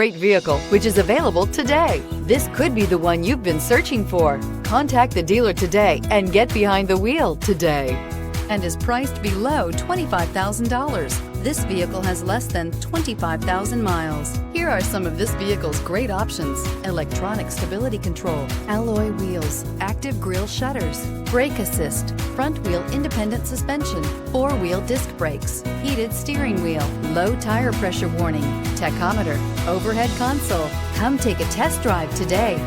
Great vehicle, which is available today. This could be the one you've been searching for. Contact the dealer today and get behind the wheel today. And is priced below $25,000. This vehicle has less than 25,000 miles. Here are some of this vehicle's great options: electronic stability control, alloy wheels, active grille shutters, brake assist, front wheel independent suspension, four-wheel disc brakes, heated steering wheel, low tire pressure warning, tachometer, overhead console. Come take a test drive today.